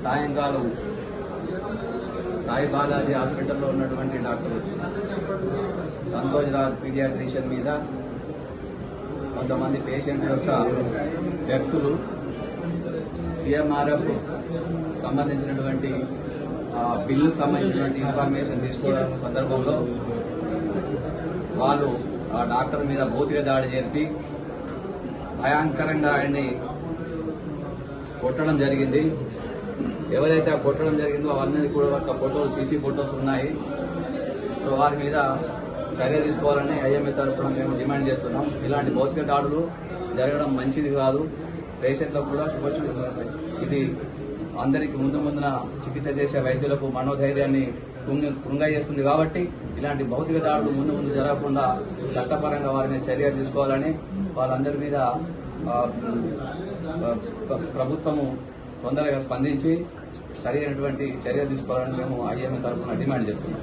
సాయంకాలం సాయి బాలాజీ హాస్పిటల్లో ఉన్నటువంటి డాక్టర్ సంతోష్ రాజ్ పీడియాట్రిషియన్ మీద కొంతమంది పేషెంట్ యొక్క వ్యక్తులు సిఎంఆర్ఎఫ్ సంబంధించినటువంటి బిల్లుకు సంబంధించినటువంటి ఇన్ఫర్మేషన్ తీసుకోవడం సందర్భంలో వాళ్ళు ఆ డాక్టర్ మీద భౌతిక దాడి జరిపి భయంకరంగా ఆయన్ని కొట్టడం జరిగింది. ఎవరైతే ఆ కొట్టడం జరిగిందో అవన్నీ కూడా ఒక ఫోటోలు సీసీ ఫోటోస్ ఉన్నాయి. సో వారి మీద చర్య తీసుకోవాలని ఐఎంఏ తరఫున మేము డిమాండ్ చేస్తున్నాం. ఇలాంటి భౌతిక దాడులు జరగడం మంచిది కాదు. పేషెంట్లకు కూడా ఇది అందరికి ముందున చికిత్స చేసే వైద్యులకు మనోధైర్యాన్ని కృంగజేస్తుంది. కాబట్టి ఇలాంటి భౌతిక దాడులు ముందు జరగకుండా చట్టపరంగా వారి మీద చర్య తీసుకోవాలని వాళ్ళందరి మీద ప్రభుత్వము తొందరగా స్పందించి సరైనటువంటి చర్య తీసుకోవాలని మేము ఐఎంఏ తరఫున డిమాండ్ చేస్తున్నాం.